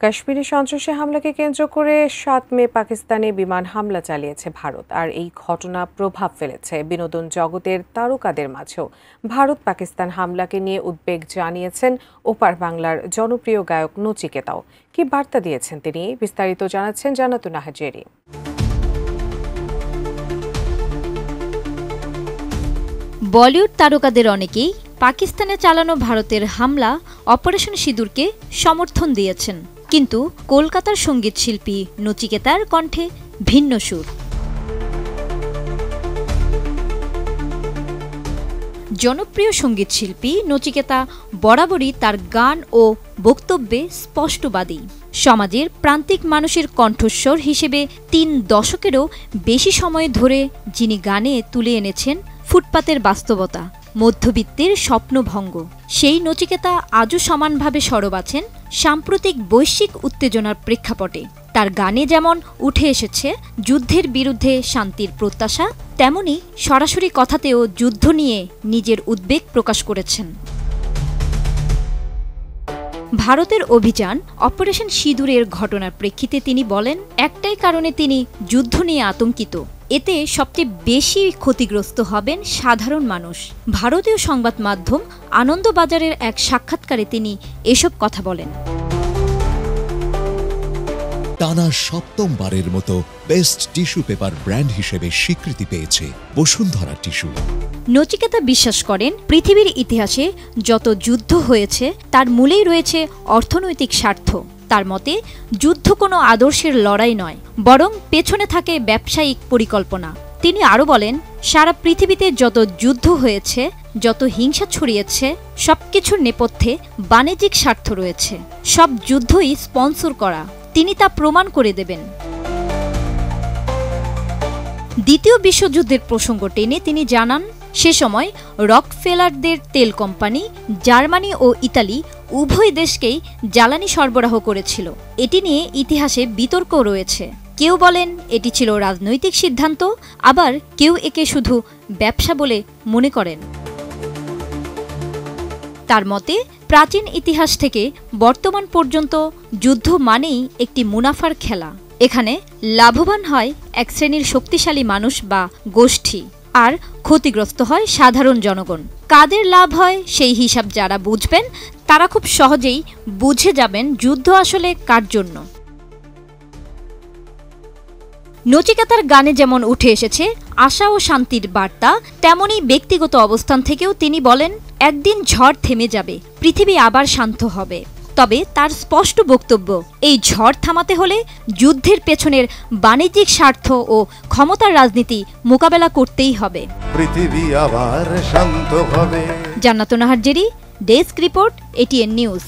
কাশ্মীরে সন্ত্রাসী হামলাকে কেন্দ্র করে ৭ মে পাকিস্তানে বিমান হামলা চালিয়েছে ভারত। আর এই ঘটনা প্রভাব ফেলেছে বিনোদন জগতের তারকাদের মাঝেও। ভারত পাকিস্তান হামলাকে নিয়ে উদ্বেগ জানিয়েছেন ওপার বাংলার জনপ্রিয় গায়ক নচিকেতাও। কি বার্তা দিয়েছেন তিনি, বিস্তারিত জানাচ্ছেন জান্নাতুন নাহার জেরি। বলিউড তারকাদের অনেকেই পাকিস্তানে চালানো ভারতের হামলা অপারেশন সিঁদুরকে সমর্থন দিয়েছেন, কিন্তু কলকাতার সঙ্গীত শিল্পী নচিকেতার কণ্ঠে ভিন্ন সুর। জনপ্রিয় সঙ্গীত শিল্পী নচিকেতা বরাবরই তার গান ও বক্তব্যে স্পষ্টবাদী। সমাজের প্রান্তিক মানুষের কণ্ঠস্বর হিসেবে ৩ দশকেরও বেশি সময় ধরে যিনি গানে তুলে এনেছেন ফুটপাতের বাস্তবতা, মধ্যবিত্তের স্বপ্নভঙ্গ, সেই নচিকেতা আজও সমানভাবে সরব আছেন সাম্প্রতিক বৈশ্বিক উত্তেজনার প্রেক্ষাপটে। তার গানে যেমন উঠে এসেছে যুদ্ধের বিরুদ্ধে শান্তির প্রত্যাশা, তেমনি সরাসরি কথাতেও যুদ্ধ নিয়ে নিজের উদ্বেগ প্রকাশ করেছেন। ভারতের অভিযান অপারেশন সিঁদুরের ঘটনার প্রেক্ষিতে তিনি বলেন, একটাই কারণে তিনি যুদ্ধ নিয়ে আতঙ্কিত, এতে সবচেয়ে বেশি ক্ষতিগ্রস্ত হবেন সাধারণ মানুষ। ভারতীয় সংবাদ মাধ্যম আনন্দবাজারের এক সাক্ষাৎকারে তিনি এসব কথা বলেন। টানা ৭মবারের মতো বেস্ট টিস্যু পেপার ব্র্যান্ড হিসেবে স্বীকৃতি পেয়েছে বসুন্ধরা টিস্যু। নচিকেতা বিশ্বাস করেন, পৃথিবীর ইতিহাসে যত যুদ্ধ হয়েছে তার মূলেই রয়েছে অর্থনৈতিক স্বার্থ। তার মতে যুদ্ধ কোনো আদর্শের লড়াই নয়, বরং পেছনে থাকে ব্যবসায়িক পরিকল্পনা। তিনি আরও বলেন, সারা পৃথিবীতে যত যুদ্ধ হয়েছে, যত হিংসা ছড়িয়েছে, সবকিছুর নেপথ্যে বাণিজ্যিক স্বার্থ রয়েছে। সব যুদ্ধই স্পন্সর করা, তিনি তা প্রমাণ করে দেবেন। দ্বিতীয় বিশ্বযুদ্ধের প্রসঙ্গ টেনে তিনি জানান, সে সময় রকফেলারদের তেল কোম্পানি জার্মানি ও ইতালি উভয় দেশকেই জ্বালানি সরবরাহ করেছিল। এটি নিয়ে ইতিহাসে বিতর্ক রয়েছে। কেউ বলেন এটি ছিল রাজনৈতিক সিদ্ধান্ত, আবার কেউ একে শুধু ব্যবসা বলে মনে করেন। তার মতে প্রাচীন ইতিহাস থেকে বর্তমান পর্যন্ত যুদ্ধ মানেই একটি মুনাফার খেলা। এখানে লাভবান হয় এক শ্রেণীর শক্তিশালী মানুষ বা গোষ্ঠী, আর ক্ষতিগ্রস্ত হয় সাধারণ জনগণ। কাদের লাভ হয় সেই হিসাব যারা বুঝবেন তারা খুব সহজেই বুঝে যাবেন যুদ্ধ আসলে কার জন্য। নচিকেতার গানে যেমন উঠে এসেছে আশা ও শান্তির বার্তা, তেমনি ব্যক্তিগত অবস্থান থেকেও তিনি বলেন, একদিন ঝড় থেমে যাবে, পৃথিবী আবার শান্ত হবে। তবে তার স্পষ্ট বক্তব্য, এই ঝড় থামাতে হলে যুদ্ধের পেছনের বাণিজ্যিক স্বার্থ ও ক্ষমতার রাজনীতি মোকাবেলা করতেই হবে। পৃথিবী আবার শান্ত হবে। জান্নাতুন Nahar Jerry, desk report, ATN news.